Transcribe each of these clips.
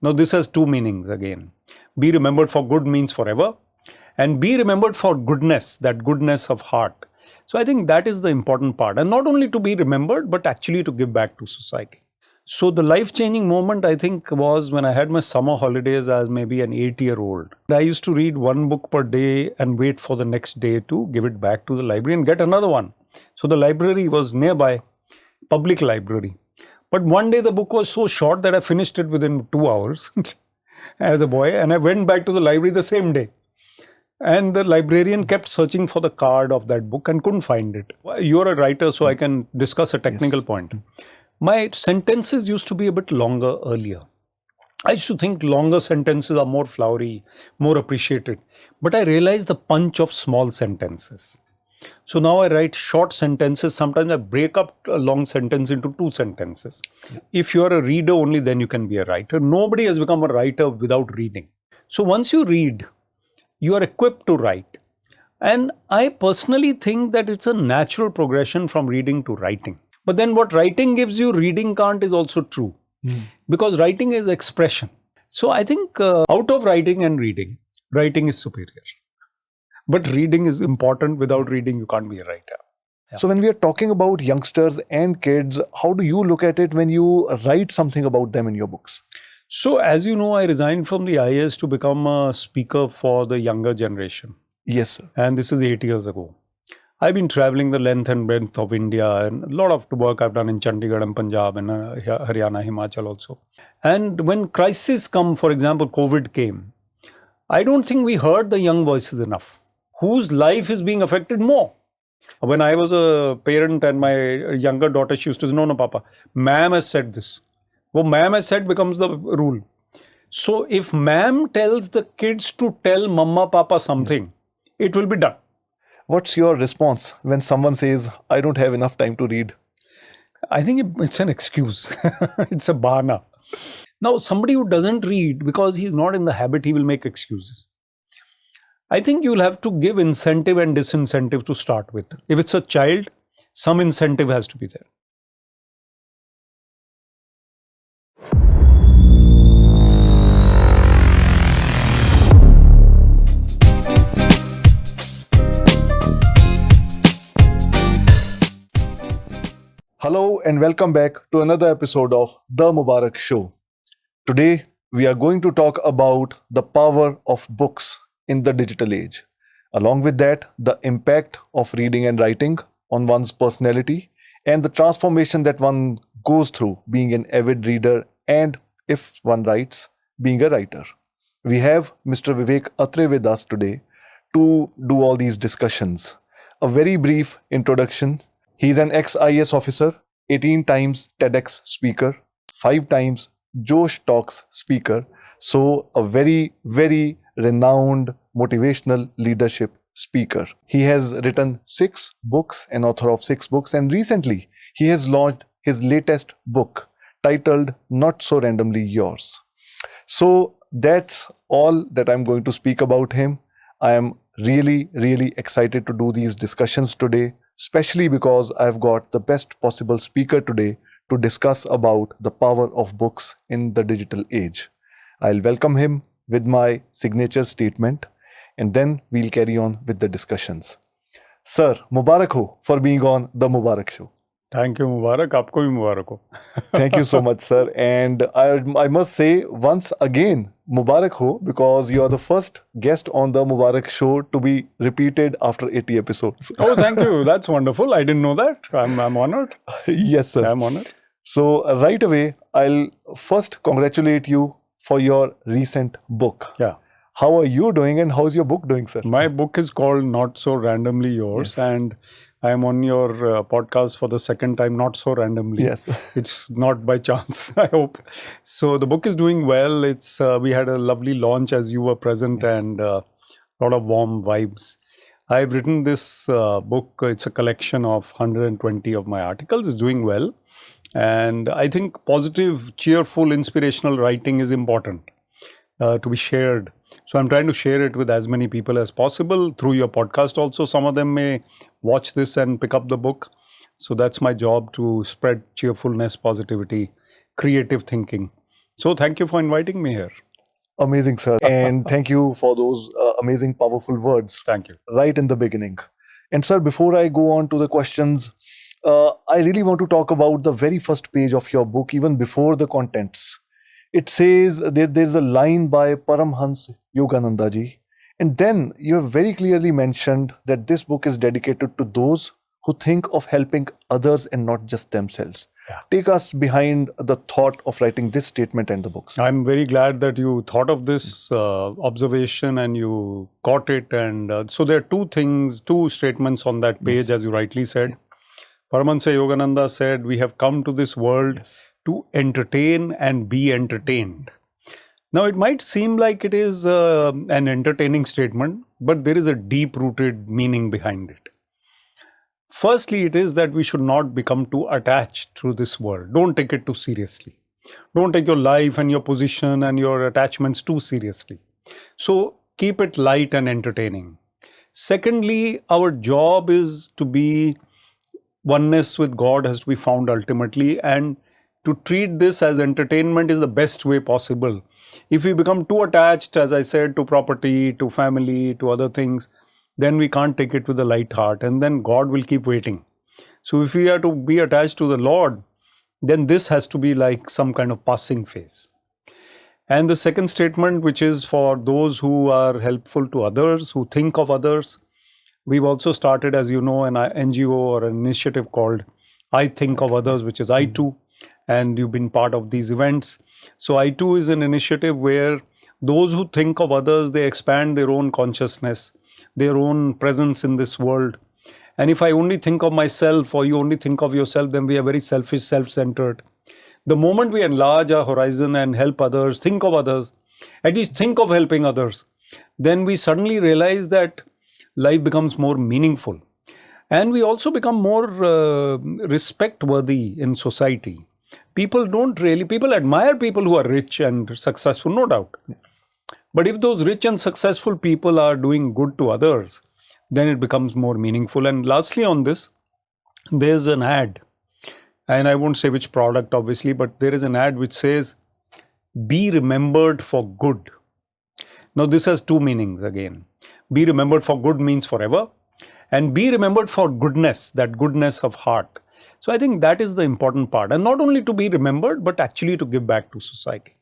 Now this has two meanings again. Be remembered for good means forever, and be remembered for goodness, that goodness of heart. So I think that is the important part, and not only to be remembered, but actually to give back to society. So the life-changing moment, I think, was when I had my summer holidays as maybe an 8-year-old. I used to read one book per day and wait for the next day to give it back to the library and get another one. So the library was nearby, public library. But one day the book was so short that I finished it within 2 hours as a boy, and I went back to the library the same day. And the librarian kept searching for the card of that book and couldn't find it. You're a writer, so I can discuss a technical point. My sentences used to be a bit longer earlier. I used to think longer sentences are more flowery, more appreciated. But I realized the punch of small sentences. So now I write short sentences. Sometimes I break up a long sentence into 2 sentences. If you are a reader, only then you can be a writer. Nobody has become a writer without reading. So once you read, you are equipped to write. And I personally think that it's a natural progression from reading to writing. But then what writing gives you, reading can't is also true. Because writing is expression. So I think out of writing and reading, writing is superior. But reading is important. Without reading, you can't be a writer. Yeah. So when we are talking about youngsters and kids, how do you look at it when you write something about them in your books? So as you know, I resigned from the IAS to become a speaker for the younger generation. Yes, sir. And this is 8 years ago. I've been traveling the length and breadth of India, and a lot of work I've done in Chandigarh and Punjab and Haryana, Himachal also. And when crises come, for example, COVID came, I don't think we heard the young voices enough. Whose life is being affected more? When I was a parent and my younger daughter, she used to say, no, Papa, ma'am has said this. Well, ma'am has said becomes the rule. So if ma'am tells the kids to tell mama, papa something, it will be done. What's your response when someone says, I don't have enough time to read? I think it's an excuse. It's a bahana. Now, somebody who doesn't read because he's not in the habit, he will make excuses. I think you'll have to give incentive and disincentive to start with. If it's a child, some incentive has to be there. Hello and welcome back to another episode of The Mubarak Show. Today, we are going to talk about the power of books in the digital age. Along with that, the impact of reading and writing on one's personality and the transformation that one goes through being an avid reader and, if one writes, being a writer. We have Mr. Vivek Atray with us today to do all these discussions. A very brief introduction. He's an ex-IAS officer, 18 times TEDx speaker, 5 times Josh Talks speaker. So a very, very renowned motivational leadership speaker. He has written 6 books, an author of 6 books, and recently he has launched his latest book titled Not So Randomly Yours. So that's all that I'm going to speak about him. I am really, really excited to do these discussions today, especially because I've got the best possible speaker today to discuss about the power of books in the digital age. I'll welcome him with my signature statement, and then we'll carry on with the discussions. Sir, Mubarak ho for being on The Mubarak Show. Thank you, Mubarak. Aapko bhi Mubarak ho. Thank you so much, sir. And I must say once again, Mubarak ho, because you are the first guest on The Mubarak Show to be repeated after 80 episodes. Oh, thank you. That's wonderful. I didn't know that. I'm honored. Yes, sir. I'm honored. So right away, I'll first congratulate you for your recent book. Yeah. How are you doing and how's your book doing, sir? My book is called Not So Randomly Yours, and I'm on your podcast for the second time, not so randomly. Yes. It's not by chance, I hope. So the book is doing well. It's we had a lovely launch as you were present, and a lot of warm vibes. I've written this book. It's a collection of 120 of my articles. It's doing well. And I think positive, cheerful, inspirational writing is important to be shared. So I'm trying to share it with as many people as possible through your podcast also. Some of them may watch this and pick up the book. So that's my job, to spread cheerfulness, positivity, creative thinking. So thank you for inviting me here. Amazing, sir. And thank you for those amazing, powerful words Thank you. right in the beginning. And, sir, before I go on to the questions, I really want to talk about the very first page of your book, even before the contents. It says there's a line by Paramhans Yogananda ji. And then you have very clearly mentioned that this book is dedicated to those who think of helping others and not just themselves. Yeah. Take us behind the thought of writing this statement and the books. I'm very glad that you thought of this observation and you caught it. And so there are two statements on that page, Yes. as you rightly said. Paramahansa Yogananda said, we have come to this world to entertain and be entertained. Now, it might seem like it is an entertaining statement, but there is a deep-rooted meaning behind it. Firstly, it is that we should not become too attached to this world. Don't take it too seriously. Don't take your life and your position and your attachments too seriously. So keep it light and entertaining. Secondly, our job is to be oneness with God has to be found ultimately, and to treat this as entertainment is the best way possible. If we become too attached, as I said, to property, to family, to other things, then we can't take it with a light heart, and then God will keep waiting. So if we are to be attached to the Lord, then this has to be like some kind of passing phase. And the second statement, which is for those who are helpful to others, who think of others, we've also started, as you know, an NGO or an initiative called I Think of Others, which is I2, and you've been part of these events. So I2 is an initiative where those who think of others, they expand their own consciousness, their own presence in this world. And if I only think of myself or you only think of yourself, then we are very selfish, self-centered. The moment we enlarge our horizon and help others, think of others, at least think of helping others, then we suddenly realize that life becomes more meaningful. And we also become more respect-worthy in society. People admire people who are rich and successful, no doubt. But if those rich and successful people are doing good to others, then it becomes more meaningful. And lastly on this, there's an ad, and I won't say which product obviously, but there is an ad which says, be remembered for good. Now this has two meanings again. Be remembered for good means forever, and be remembered for goodness, that goodness of heart. So I think that is the important part, and not only to be remembered, but actually to give back to society.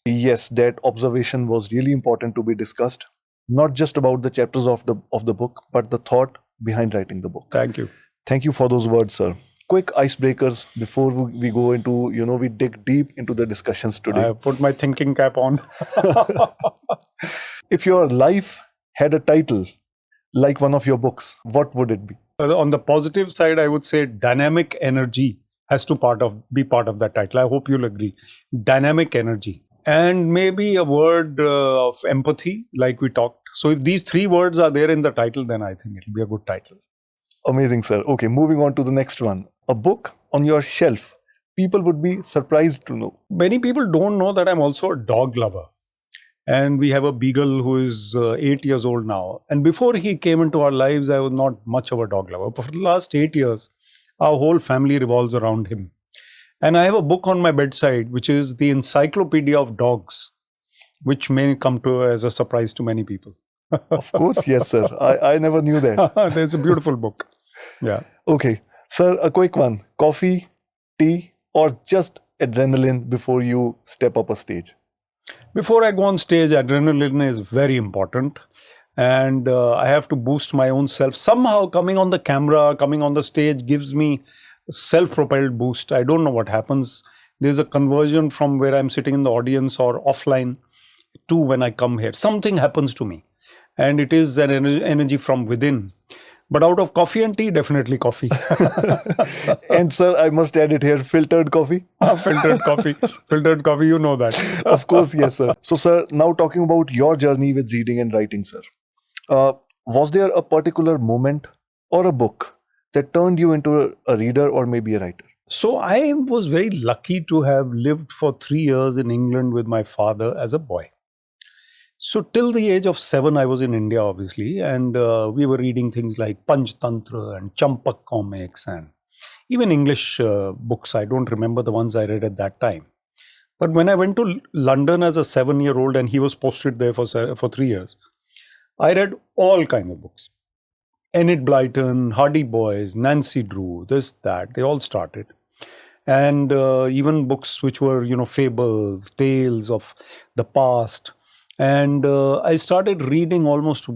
Yes, that observation was really important to be discussed. Not just about the chapters of the book, but the thought behind writing the book. Thank you. Thank you for those words, sir. Quick icebreakers before we go into, we dig deep into the discussions I today. have put my thinking cap on. If your life had a title like one of your books, what would it be? On the positive side, I would say dynamic energy has to be part of that title. I hope you'll agree. Dynamic energy. And maybe a word of empathy, like we talked. So if these three words are there in the title, then I think it'll be a good title. Amazing, sir. Okay, moving on to the next one. A book on your shelf. People would be surprised to know. Many people don't know that I'm also a dog lover. And we have a beagle who is 8 years old now. And before he came into our lives, I was not much of a dog lover. But for the last 8 years, our whole family revolves around him. And I have a book on my bedside, which is the Encyclopedia of Dogs, which may come as a surprise to many people. Of course, yes, sir. I never knew that. There's a beautiful book. Yeah. Okay. Sir, a quick one. Coffee, tea, or just adrenaline before you step up a stage? Before I go on stage, adrenaline is very important. And I have to boost my own self. Somehow coming on the camera, coming on the stage gives me self-propelled boost. I don't know what happens. There's a conversion from where I'm sitting in the audience or offline to when I come here. Something happens to me. And it is an energy from within. But out of coffee and tea, definitely coffee. And sir, I must add it here, filtered coffee. Filtered coffee. Filtered coffee, you know that. Of course, yes, sir. So, sir, now talking about your journey with reading and writing, sir. Was there a particular moment or a book that turned you into a reader or maybe a writer? So I was very lucky to have lived for 3 years in England with my father as a boy. So till the age of 7, I was in India, obviously, and we were reading things like Panchtantra and Champak comics and even English books. I don't remember the ones I read at that time. But when I went to London as a 7-year-old and he was posted there for 3 years, I read all kinds of books. Enid Blyton, Hardy Boys, Nancy Drew, this, that, they all started. And even books which were, fables, tales of the past. And I started reading almost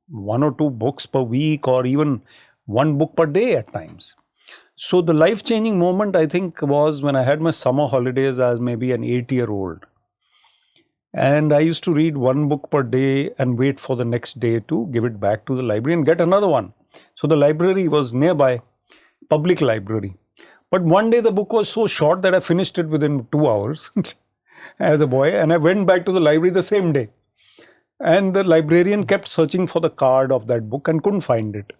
1 or 2 books per week, or even 1 book per day at times. So the life-changing moment, I think, was when I had my summer holidays as maybe an 8-year-old. And I used to read 1 book per day and wait for the next day to give it back to the library and get another one. So the library was nearby, public library. But one day the book was so short that I finished it within 2 hours as a boy. And I went back to the library the same day. And the librarian kept searching for the card of that book and couldn't find it.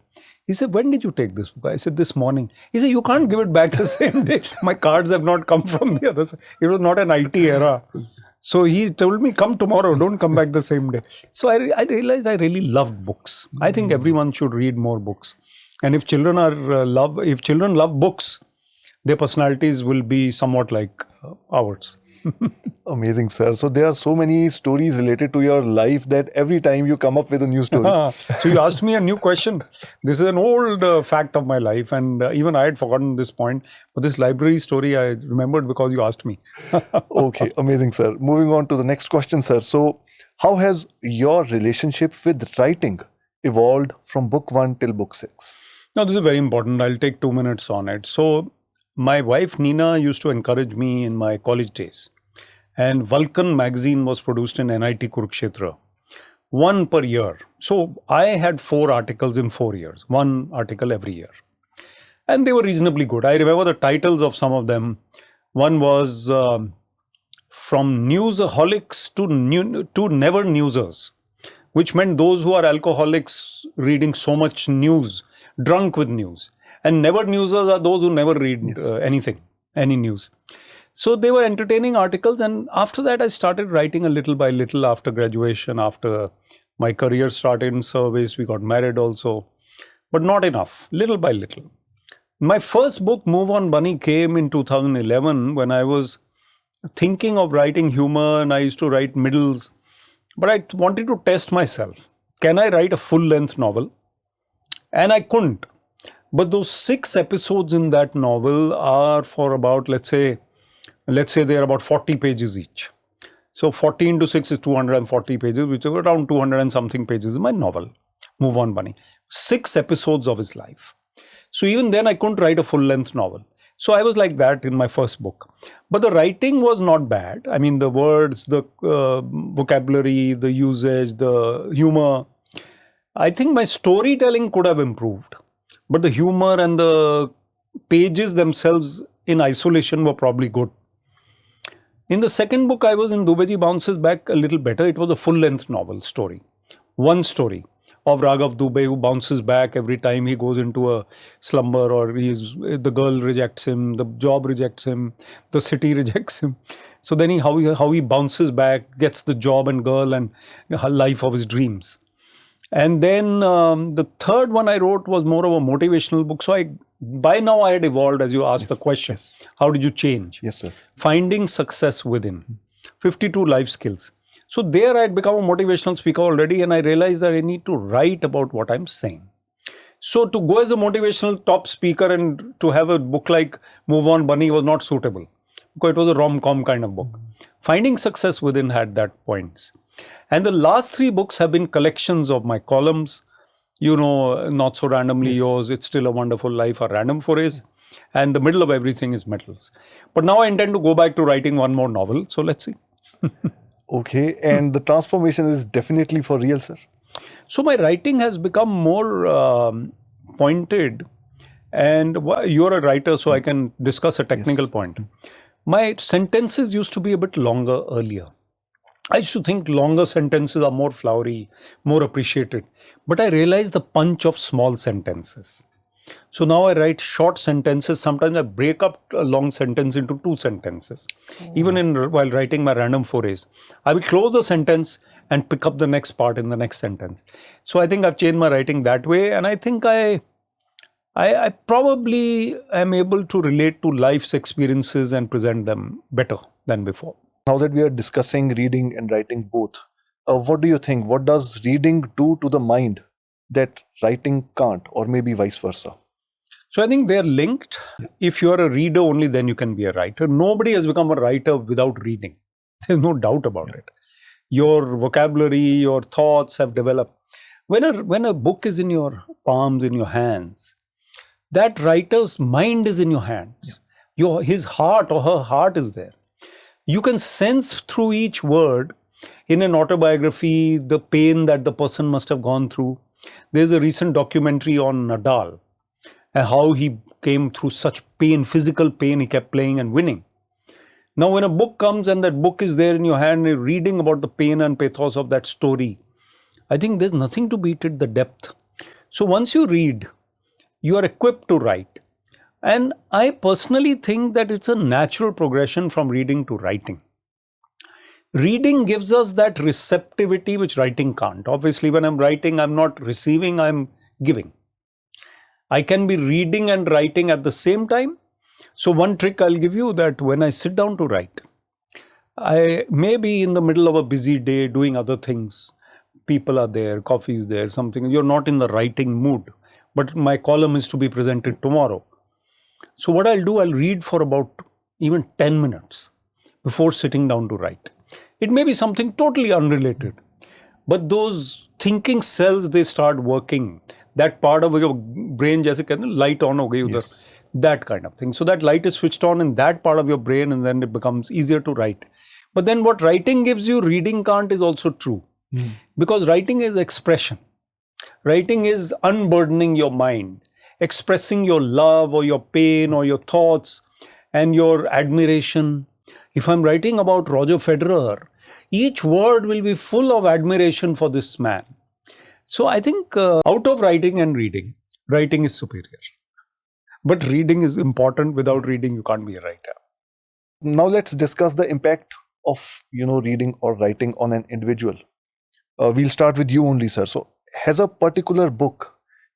He said, "When did you take this book?" I said, "This morning." He said, "You can't give it back the same day. My cards have not come from the other side." It was not an IT era. So he told me, "Come tomorrow, don't come back the same day." So I realized I really loved books. I think everyone should read more books. And if children love books, their personalities will be somewhat like ours. Amazing, sir. So there are so many stories related to your life that every time you come up with a new story. So you asked me a new question. This is an old fact of my life, and even I had forgotten this point. But this library story I remembered because you asked me. Okay, amazing, sir. Moving on to the next question, sir. So how has your relationship with writing evolved from book 1 till book 6? Now, this is very important. I'll take 2 minutes on it. So my wife Nina used to encourage me in my college days. And Vulcan magazine was produced in NIT Kurukshetra, 1 per year. So I had 4 articles in 4 years, 1 article every year. And they were reasonably good. I remember the titles of some of them. One was From Newsaholics to Never Newsers, which meant those who are alcoholics reading so much news, drunk with news. And never newsers are those who never read anything, any news. So they were entertaining articles, and after that I started writing a little by little after graduation, after my career started in service. We got married also, but not enough, little by little. My first book, Move On Bunny, came in 2011 when I was thinking of writing humor, and I used to write middles, but I wanted to test myself. Can I write a full-length novel? And I couldn't. But those 6 episodes in that novel are for about, let's say they're about 40 pages each. So 40 into 6 is 240 pages, which is around 200 and something pages in my novel, Move On Bunny. 6 episodes of his life. So even then I couldn't write a full-length novel. So I was like that in my first book. But the writing was not bad. I mean, the words, the vocabulary, the usage, the humor. I think my storytelling could have improved. But the humor and the pages themselves in isolation were probably good. In the second book, I was in Dubeji Bounces Back a little better. It was a full-length novel story. One story of Raghav Dubey, who bounces back every time he goes into a slumber, or the girl rejects him, the job rejects him, the city rejects him. So then how he bounces back, gets the job and girl and the life of his dreams. And then the third one I wrote was more of a motivational book. So by now I had evolved, as you asked the question. Yes. How did you change? Yes, sir. Finding success within. 52 life skills. So there I had become a motivational speaker already, and I realized that I need to write about what I'm saying. So to go as a motivational top speaker and to have a book like Move On Bunny was not suitable, because it was a rom-com kind of book. Finding Success Within had that points. And the last 3 books have been collections of my columns, Not So Randomly Yours, It's Still a Wonderful Life, or Random Forays. And the middle of everything is metals. But now I intend to go back to writing one more novel. So let's see. Okay. And the transformation is definitely for real, sir? So my writing has become more pointed. And you're a writer, so I can discuss a technical point. My sentences used to be a bit longer earlier. I used to think longer sentences are more flowery, more appreciated. But I realized the punch of small sentences. So now I write short sentences. Sometimes I break up a long sentence into 2 sentences. Even while writing my random forays, I will close the sentence and pick up the next part in the next sentence. So I think I've changed my writing that way. And I think I probably am able to relate to life's experiences and present them better than before. Now that we are discussing reading and writing both, what do you think? What does reading do to the mind that writing can't, or maybe vice versa? So I think they're linked. If you're a reader, only then you can be a writer. Nobody has become a writer without reading. There's no doubt about it. Your vocabulary, your thoughts have developed. When a book is in your palms, in your hands, that writer's mind is in your hands. His heart or her heart is there. You can sense through each word. In an autobiography, the pain that the person must have gone through. There's a recent documentary on Nadal and how he came through such pain, physical pain, he kept playing and winning. Now, when a book comes and that book is there in your hand, you're reading about the pain and pathos of that story, I think there's nothing to beat it, the depth. So once you read, you are equipped to write. And I personally think that it's a natural progression from reading to writing. Reading gives us that receptivity which writing can't. Obviously, when I'm writing, I'm not receiving, I'm giving. I can be reading and writing at the same time. So one trick I'll give you, that when I sit down to write, I may be in the middle of a busy day doing other things. People are there, coffee is there, something. You're not in the writing mood, but my column is to be presented tomorrow. So what I'll do, I'll read for about even 10 minutes before sitting down to write. It may be something totally unrelated, but those thinking cells, they start working. That part of your brain, jaise kehte hain, light on ho gayi udhar, that kind of thing. So that light is switched on in that part of your brain, and then it becomes easier to write. But then what writing gives you, reading can't, is also true. Because writing is expression. Writing is unburdening your mind, expressing your love or your pain or your thoughts and your admiration. If I'm writing about Roger Federer, each word will be full of admiration for this man. So I think out of writing and reading, writing is superior. But reading is important. Without reading, you can't be a writer. Now let's discuss the impact of reading or writing on an individual. We'll start with you only, sir. So has a particular book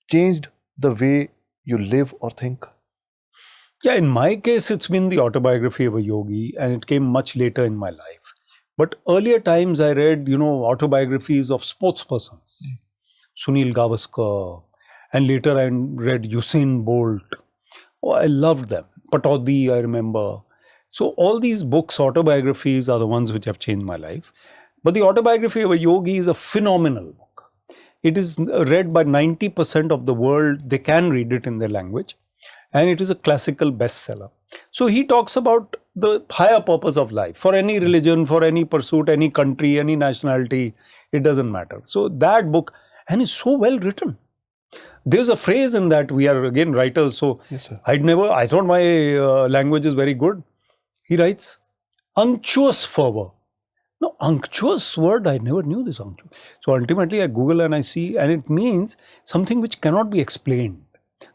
changed the way you live or think? Yeah, in my case, it's been the autobiography of a yogi, and it came much later in my life. But earlier times I read, autobiographies of sports persons. Sunil Gavaskar, and later I read Usain Bolt. Oh, I loved them. Pataudi, I remember. So all these books, autobiographies, are the ones which have changed my life. But the autobiography of a yogi is a phenomenal book. It is read by 90% of the world. They can read it in their language. And it is a classical bestseller. So he talks about the higher purpose of life. For any religion, for any pursuit, any country, any nationality, it doesn't matter. So that book, and it's so well written. There's a phrase in that, we are again writers, so Yes, sir. I thought my language is very good. He writes, unctuous fervor. No, unctuous word, I never knew this unctuous. So ultimately I Google and I see, and it means something which cannot be explained.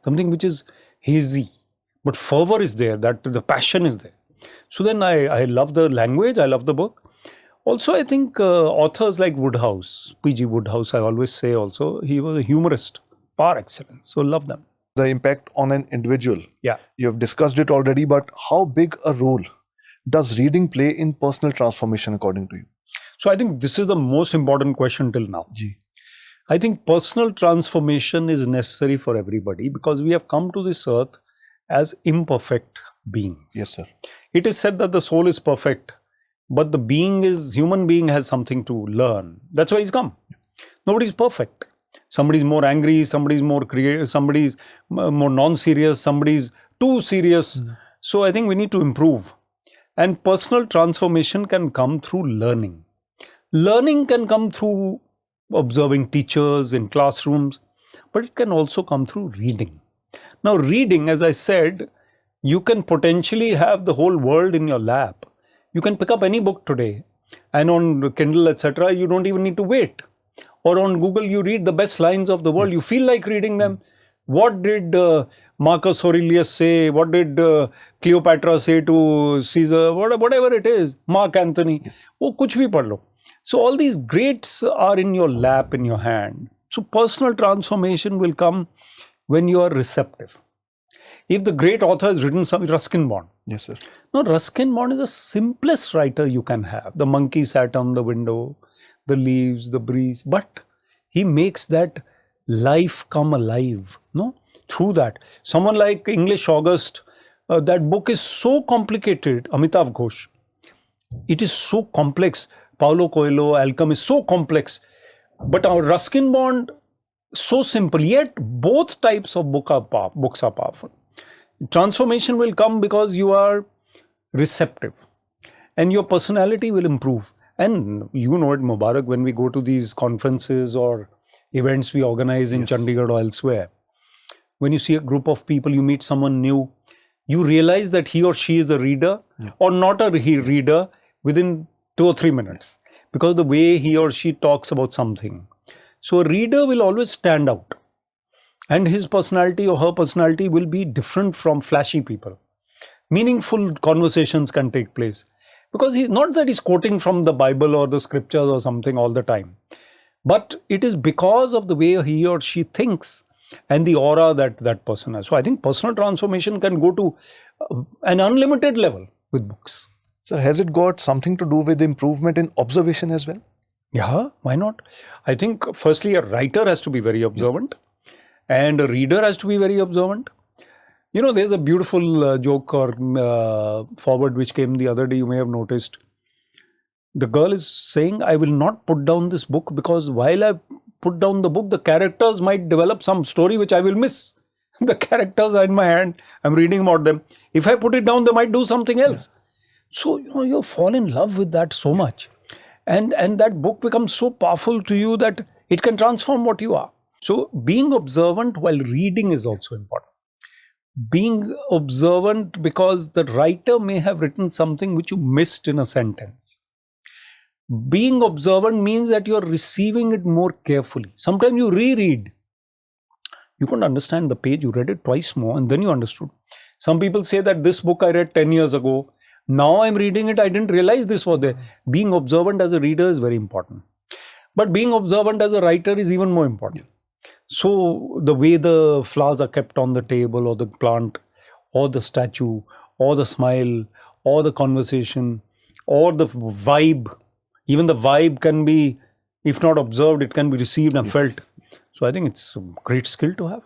Something which is hazy. But fervor is there, that the passion is there. So then I love the language, I love the book. Also, I think authors like Woodhouse, P.G. Woodhouse, I always say also, he was a humorist par excellence. So love them. The impact on an individual. Yeah. You have discussed it already, but how big a role does reading play in personal transformation according to you? So I think this is the most important question till now. Ji. I think personal transformation is necessary for everybody because we have come to this earth as imperfect beings. Yes, sir. It is said that the soul is perfect, but the human being has something to learn. That's why he's come. Nobody's perfect. Somebody's more angry, somebody's more creative, somebody's more non-serious, somebody's too serious. So I think we need to improve. And personal transformation can come through learning. Learning can come through observing teachers in classrooms, but it can also come through reading. Now, reading, as I said, you can potentially have the whole world in your lap. You can pick up any book today, and on Kindle, etc., you don't even need to wait. Or on Google, you read the best lines of the world. Yes. You feel like reading them. What did Marcus Aurelius say? What did Cleopatra say to Caesar? Whatever it is, Mark Antony. वो कुछ भी पढ़ लो. So all these greats are in your lap, in your hand. So personal transformation will come when you are receptive. If the great author has written some, Ruskin Bond, Yes, sir. No, Ruskin Bond is the simplest writer you can have. The monkey sat on the window, the leaves, the breeze. But he makes that life come alive, no? Through that. Someone like English August, that book is so complicated. Amitav Ghosh. It is so complex. Paulo Coelho, Alchemist, so complex. But our Ruskin Bond, so simple. Yet both types of books are powerful. Transformation will come because you are receptive and your personality will improve. And you know it, Mubarak, when we go to these conferences or events we organize in Chandigarh or elsewhere, when you see a group of people, you meet someone new, you realize that he or she is a reader or not a reader within 2 or 3 minutes because the way he or she talks about something. So a reader will always stand out. And his personality or her personality will be different from flashy people. Meaningful conversations can take place. Because not that he's quoting from the Bible or the scriptures or something all the time. But it is because of the way he or she thinks and the aura that that person has. So I think personal transformation can go to an unlimited level with books. Sir, has it got something to do with improvement in observation as well? Yeah, why not? I think firstly a writer has to be very observant. And a reader has to be very observant. You know, there's a beautiful joke or forward which came the other day, you may have noticed. The girl is saying, I will not put down this book because while I put down the book, the characters might develop some story which I will miss. The characters are in my hand. I'm reading about them. If I put it down, they might do something else. So, you know, you fall in love with that so much. And that book becomes so powerful to you that it can transform what you are. So being observant while reading is also important. Being observant because the writer may have written something which you missed in a sentence. Being observant means that you're receiving it more carefully. Sometimes you reread. You couldn't understand the page, you read it twice more and then you understood. Some people say that this book I read 10 years ago. Now I'm reading it, I didn't realize this was there. Being observant as a reader is very important. But being observant as a writer is even more important. So the way the flowers are kept on the table or the plant or the statue or the smile or the conversation or the vibe, even the vibe can be, if not observed, it can be received and felt. So I think it's a great skill to have.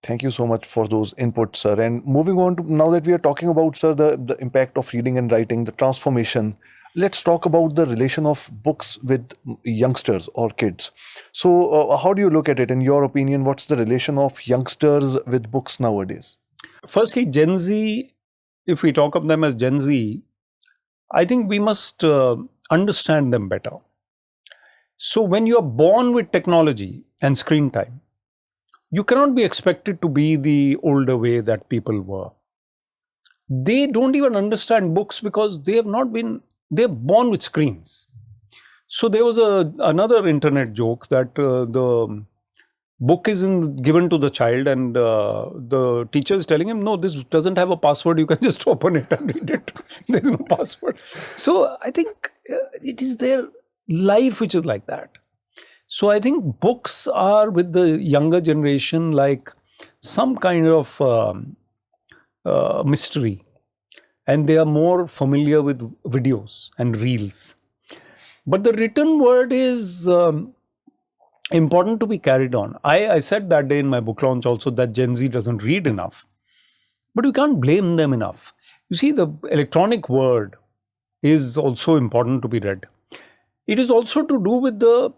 Thank you so much for those inputs, sir. And moving on to now that we are talking about, sir, the impact of reading and writing, the transformation, let's talk about the relation of books with youngsters or kids. So how do you look at it? In your opinion, what's the relation of youngsters with books nowadays? Firstly, Gen Z, if we talk of them as Gen Z, I think we must understand them better. So when you are born with technology and screen time, you cannot be expected to be the older way that people were. They don't even understand books because they have not been, they're born with screens. So there was another internet joke that the book is given to the child and the teacher is telling him, no, this doesn't have a password. You can just open it and read it. There's no password. So I think it is their life which is like that. So I think books are with the younger generation like some kind of mystery. And they are more familiar with videos and reels. But the written word is important to be carried on. I said that day in my book launch also that Gen Z doesn't read enough. But we can't blame them enough. You see, the electronic word is also important to be read. It is also to do with the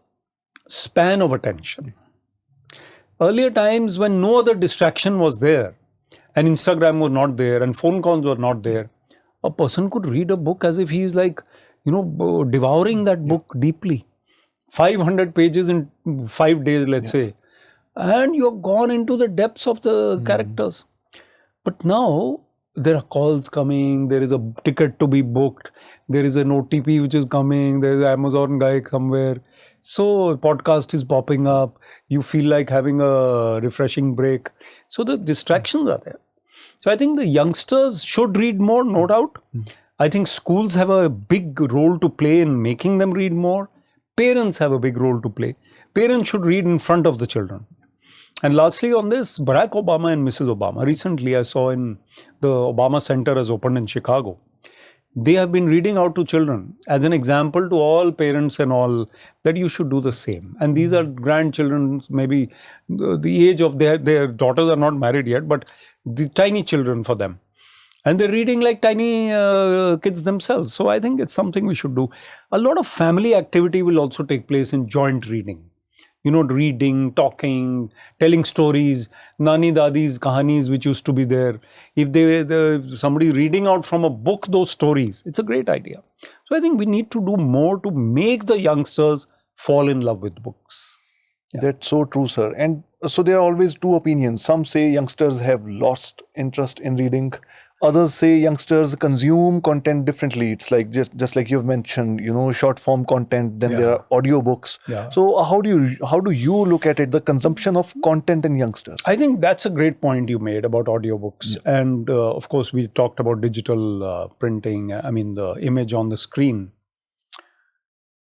span of attention. Earlier times when no other distraction was there, and Instagram was not there, and phone calls were not there, a person could read a book as if he is like, you know, devouring that book deeply. 500 pages in 5 days, let's say. And you're gone into the depths of the characters. But now there are calls coming, there is a ticket to be booked, there is an OTP which is coming, there is an Amazon guy somewhere. So podcast is popping up, you feel like having a refreshing break. So the distractions are there. So I think the youngsters should read more, no doubt. I think schools have a big role to play in making them read more. Parents have a big role to play. Parents should read in front of the children. And lastly, on this, Barack Obama and Mrs. Obama. Recently, I saw in the Obama Center has opened in Chicago. They have been reading out to children as an example to all parents and all that you should do the same. And these are grandchildren, maybe the age of their daughters are not married yet, but the tiny children for them. And they're reading like tiny kids themselves. So I think it's something we should do. A lot of family activity will also take place in joint reading. Reading, talking, telling stories, nani dadi's kahanis which used to be there. If somebody reading out from a book those stories, it's a great idea. So I think we need to do more to make the youngsters fall in love with books. Yeah. That's so true, sir. And so there are always two opinions. Some say youngsters have lost interest in reading. Others say youngsters consume content differently. It's like just like you've mentioned, short form content. Then there are audiobooks. Yeah. So how do you look at it? The consumption of content in youngsters. I think that's a great point you made about audiobooks. Yeah. And of course, we talked about digital printing. I mean, the image on the screen.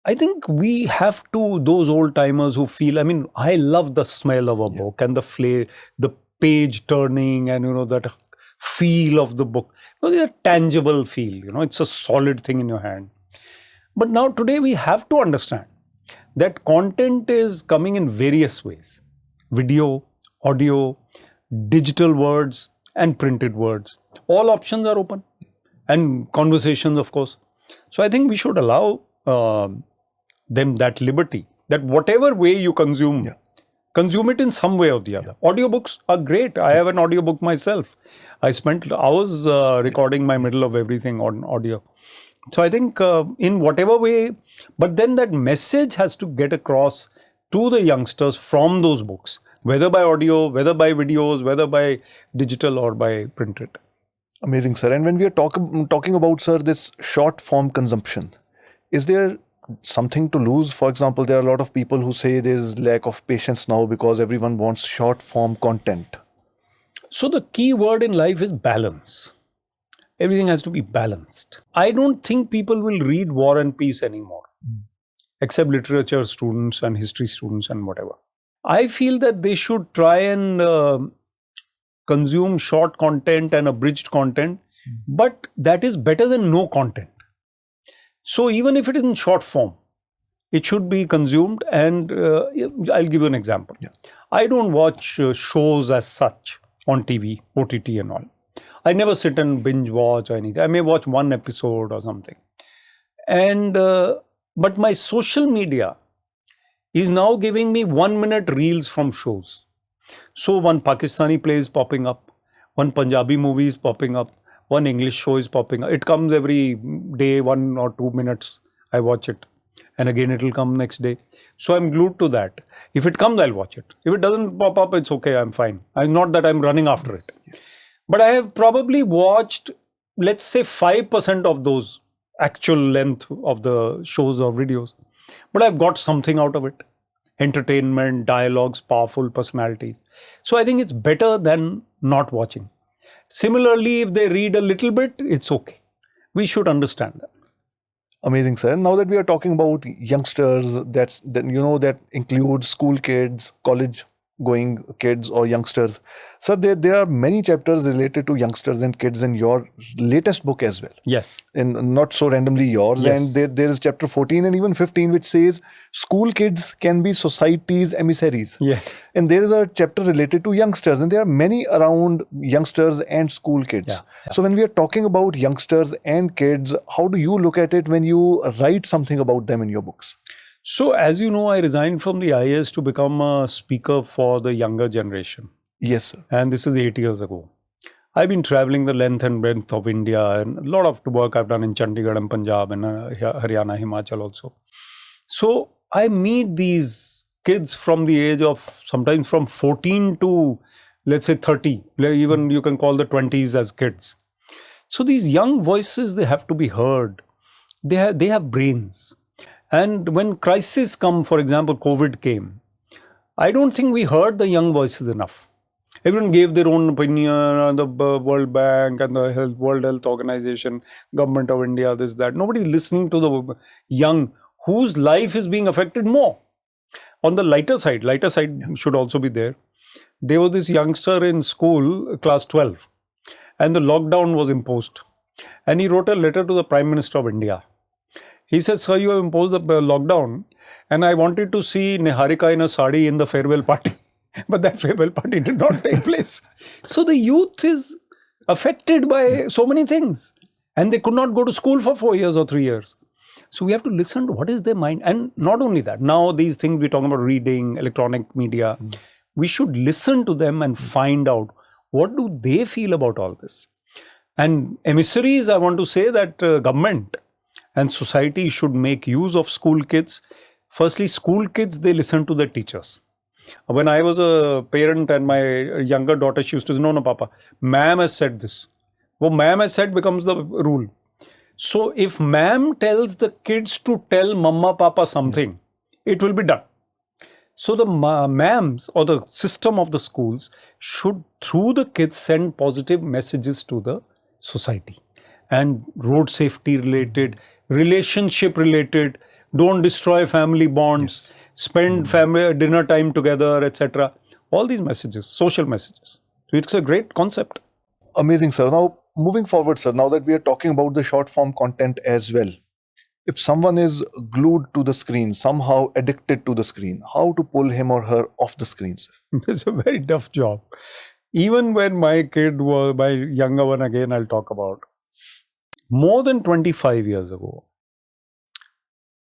I think we have to, those old timers who feel, I love the smell of a book and the page turning and, that feel of the book. A tangible feel, it's a solid thing in your hand. But now today we have to understand that content is coming in various ways. Video, audio, digital words and printed words. All options are open. And conversations, of course. So I think we should allow them that liberty, that whatever way you consume it in some way or the other. Audiobooks are great. I have an audiobook myself. I spent hours recording my middle of everything on audio. So I think in whatever way, but then that message has to get across to the youngsters from those books, whether by audio, whether by videos, whether by digital or by printed. Amazing, sir. And when we are talking about, sir, this short form consumption, is there something to lose? For example, there are a lot of people who say there's lack of patience now because everyone wants short form content. So the key word in life is balance. Everything has to be balanced. I don't think people will read War and Peace anymore, except literature students and history students and whatever. I feel that they should try and consume short content and abridged content, but that is better than no content. So even if it is in short form, it should be consumed. And I'll give you an example. I don't watch shows as such on TV, OTT and all. I never sit and binge watch or anything. I may watch one episode or something. And but my social media is now giving me 1 minute reels from shows. So one Pakistani play is popping up, one Punjabi movie is popping up, one English show is popping up. It comes every day, 1 or 2 minutes. I watch it. And again, it will come next day. So I'm glued to that. If it comes, I'll watch it. If it doesn't pop up, it's okay. I'm fine. Not that I'm running after it. But I have probably watched, let's say 5% of those actual length of the shows or videos. But I've got something out of it. Entertainment, dialogues, powerful personalities. So I think it's better than not watching. Similarly, if they read a little bit, it's okay. We should understand that. Amazing, sir. And now that we are talking about youngsters, that includes school kids, college going kids or youngsters. Sir, there are many chapters related to youngsters and kids in your latest book as well. Yes. And not so randomly yours. Yes. And there is chapter 14 and even 15 which says school kids can be society's emissaries. Yes. And there is a chapter related to youngsters, and there are many around youngsters and school kids. So when we are talking about youngsters and kids, how do you look at it when you write something about them in your books? So, as you know, I resigned from the IAS to become a speaker for the younger generation. Yes, sir. And this is 8 years ago. I've been traveling the length and breadth of India, and a lot of work I've done in Chandigarh and Punjab and Haryana, Himachal also. So I meet these kids from the age of sometimes from 14 to, let's say, 30. Even you can call the 20s as kids. So these young voices, they have to be heard. They have brains. And when crises come, for example, COVID came, I don't think we heard the young voices enough. Everyone gave their own opinion on the World Bank and the World Health Organization, Government of India, this, that. Nobody listening to the young whose life is being affected more. On the lighter side should also be there. There was this youngster in school, class 12, and the lockdown was imposed. And he wrote a letter to the Prime Minister of India. He says, sir, you have imposed the lockdown, and I wanted to see Niharika in a sari in the farewell party. But that farewell party did not take place. So the youth is affected by so many things. And they could not go to school for 4 years or 3 years. So we have to listen to what is their mind. And not only that, now these things we're talking about reading, electronic media, we should listen to them and find out what do they feel about all this. And emissaries, I want to say that government and society should make use of school kids. Firstly, school kids, they listen to their teachers. When I was a parent and my younger daughter, she used to say, no, Papa, ma'am has said this. What ma'am has said becomes the rule. So if ma'am tells the kids to tell mama, papa something, it will be done. So the ma'ams or the system of the schools should, through the kids, send positive messages to the society. And road safety related, relationship related, don't destroy family bonds, spend family dinner time together, etc. All these messages, social messages. So it's a great concept. Amazing, sir. Now, moving forward, sir, now that we are talking about the short form content as well, if someone is glued to the screen, somehow addicted to the screen, how to pull him or her off the screens? It's a very tough job. Even when my kid was, my younger one again, I'll talk about, more than 25 years ago,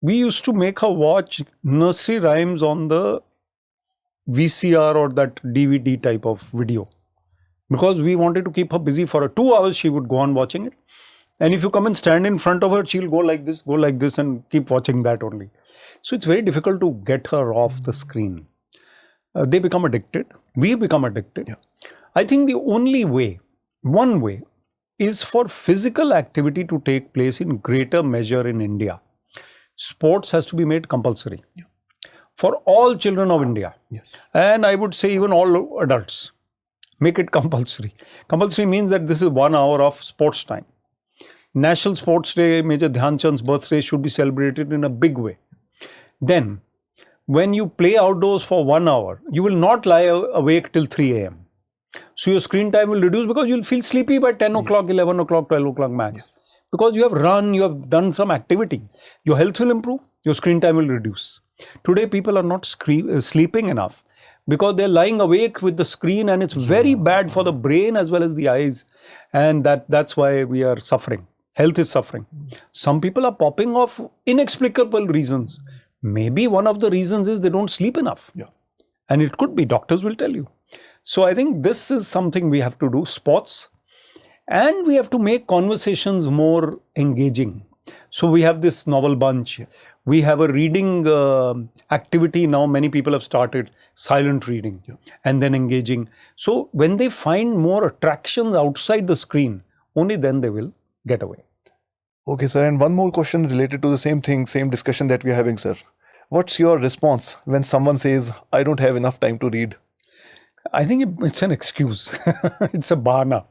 we used to make her watch nursery rhymes on the VCR or that DVD type of video. Because we wanted to keep her busy for 2 hours, she would go on watching it. And if you come and stand in front of her, she'll go like this and keep watching that only. So it's very difficult to get her off the screen. They become addicted. We become addicted. Yeah. I think the only way, one way, is for physical activity to take place in greater measure in India. Sports has to be made compulsory for all children of India. Yes. And I would say even all adults. Make it compulsory. Compulsory means that this is 1 hour of sports time. National Sports Day, Major Dhyan Chand's birthday should be celebrated in a big way. Then, when you play outdoors for 1 hour, you will not lie awake till 3 a.m. So your screen time will reduce because you'll feel sleepy by 10 o'clock, 11 o'clock, 12 o'clock max. Because you have run, you have done some activity. Your health will improve, your screen time will reduce. Today, people are not sleeping enough because they're lying awake with the screen, and it's very bad for the brain as well as the eyes. And that's why we are suffering. Health is suffering. Some people are popping off inexplicable reasons. Maybe one of the reasons is they don't sleep enough. Yeah. And it could be, doctors will tell you. So I think this is something we have to do, sports. And we have to make conversations more engaging. So we have this novel bunch. We have a reading activity now. Many people have started silent reading and then engaging. So when they find more attractions outside the screen, only then they will get away. Okay, sir. And one more question related to the same thing, same discussion that we are having, sir. What's your response when someone says, I don't have enough time to read? I think it's an excuse. It's a bahana.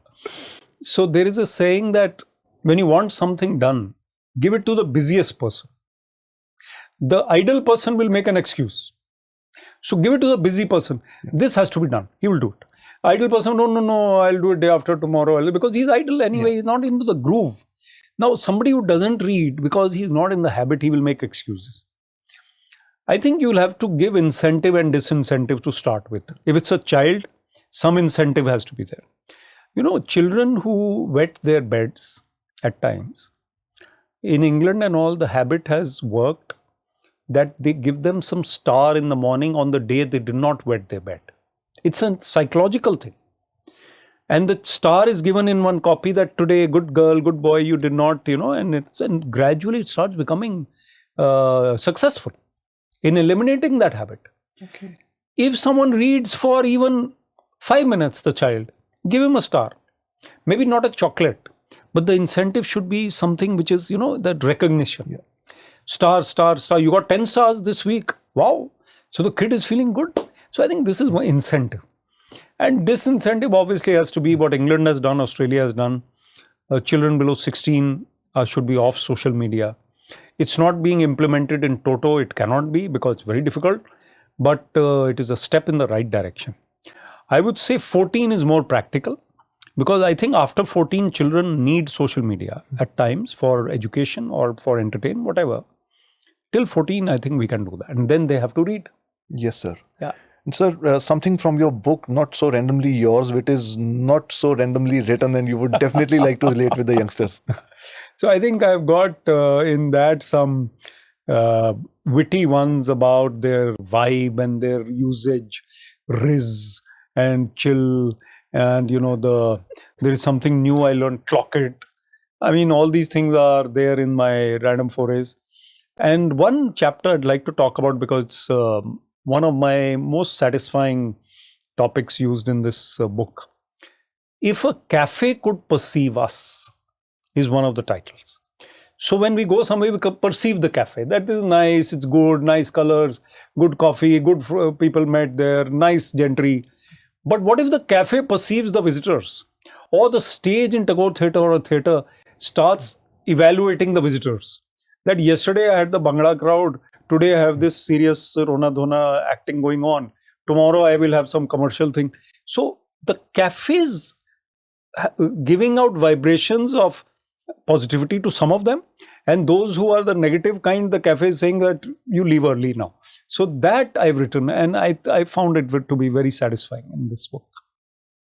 So there is a saying that when you want something done, give it to the busiest person. The idle person will make an excuse. So give it to the busy person. This has to be done. He will do it. Idle person, no, I'll do it day after tomorrow. Because he's idle anyway. He's not into the groove. Now, somebody who doesn't read because he's not in the habit, he will make excuses. I think you'll have to give incentive and disincentive to start with. If it's a child, some incentive has to be there. You know, children who wet their beds at times, in England and all, the habit has worked that they give them some star in the morning on the day they did not wet their bed. It's a psychological thing. And the star is given in one copy that today, good girl, good boy, you did not, and gradually it starts becoming successful in eliminating that habit. Okay. If someone reads for even 5 minutes, the child, give him a star. Maybe not a chocolate, but the incentive should be something which is, that recognition. Yeah. Star. You got 10 stars this week. Wow. So the kid is feeling good. So I think this is one incentive. And disincentive obviously has to be what England has done, Australia has done. Children below 16 should be off social media. It's not being implemented in toto. It cannot be because it's very difficult. but it is a step in the right direction. I would say 14 is more practical, because I think after 14, children need social media at times for education or for entertainment, whatever. Till 14, I think we can do that. And then they have to read. Yes, sir. Yeah. And sir, something from your book, not so randomly yours, which is not so randomly written, and you would definitely like to relate with the youngsters. So I think I've got in that some witty ones about their vibe and their usage, riz and chill, and there is something new I learned, clock it. I mean, all these things are there in my random forays. And one chapter I'd like to talk about, because it's one of my most satisfying topics used in this book. If a cafe could perceive us is one of the titles. So when we go somewhere, we can perceive the cafe. That is nice, it's good, nice colors, good coffee, good people met there, nice gentry. But what if the cafe perceives the visitors? Or the stage in Tagore Theatre or a theatre starts evaluating the visitors? That yesterday I had the Bangla crowd, today I have this serious Rona Dhona acting going on, tomorrow I will have some commercial thing. So the cafes giving out vibrations of positivity to some of them, and those who are the negative kind, the cafe is saying that you leave early now. So that I've written, and I found it to be very satisfying in this book.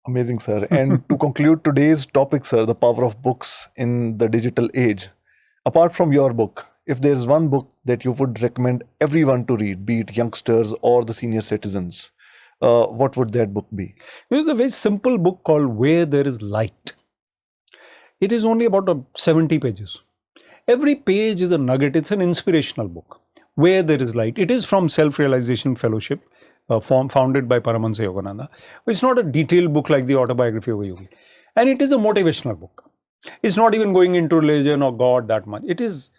Amazing, sir. And to conclude today's topic, sir, the power of books in the digital age. Apart from your book, if there is one book that you would recommend everyone to read, be it youngsters or the senior citizens, what would that book be? There's a very simple book called Where There Is Light. It is only about 70 pages. Every page is a nugget. It's an inspirational book. Where There Is Light. It is from Self-Realization Fellowship, founded by Paramahansa Yogananda. It's not a detailed book like the autobiography of a yogi. And it is a motivational book. It's not even going into religion or God that much. It is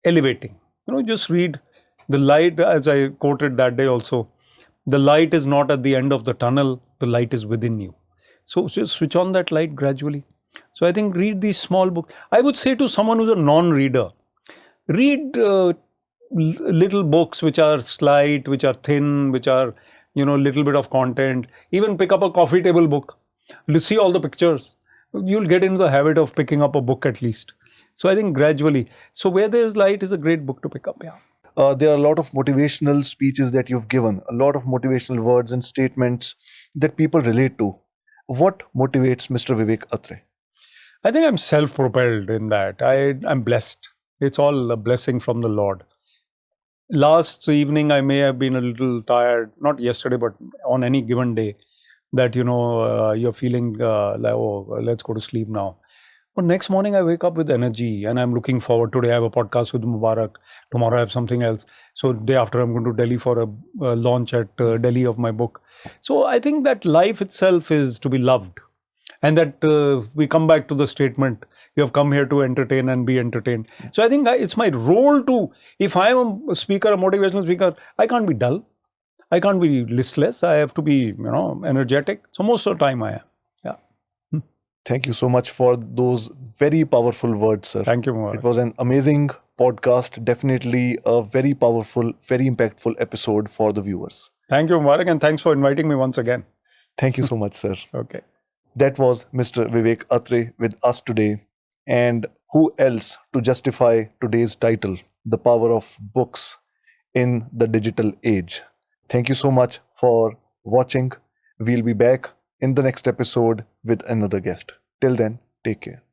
elevating. Just read the light, as I quoted that day also. The light is not at the end of the tunnel. The light is within you. So just switch on that light gradually. So I think read these small books. I would say to someone who's a non-reader, read little books which are slight, which are thin, which are, little bit of content. Even pick up a coffee table book. See all the pictures. You'll get into the habit of picking up a book at least. So I think gradually. So Where There Is Light is a great book to pick up. Yeah. There are a lot of motivational speeches that you've given, a lot of motivational words and statements that people relate to. What motivates Mr. Vivek Atray? I think I'm self-propelled in that. I'm blessed. It's all a blessing from the Lord. Last evening, I may have been a little tired, not yesterday, but on any given day, that, you're feeling like, oh, let's go to sleep now. But next morning, I wake up with energy and I'm looking forward. Today, I have a podcast with Mubarak. Tomorrow, I have something else. So day after, I'm going to Delhi for a launch at Delhi of my book. So I think that life itself is to be loved. And that we come back to the statement, you have come here to entertain and be entertained. So I think it's my role to, if I am a speaker, a motivational speaker, I can't be dull. I can't be listless. I have to be, energetic. So most of the time I am. Yeah. Thank you so much for those very powerful words, sir. Thank you, Mubarak. It was an amazing podcast. Definitely a very powerful, very impactful episode for the viewers. Thank you, Mubarak. And thanks for inviting me once again. Thank you so much, sir. Okay. That was Mr. Vivek Atray with us today. And who else to justify today's title, The Power of Books in the Digital Age. Thank you so much for watching. We'll be back in the next episode with another guest. Till then, take care.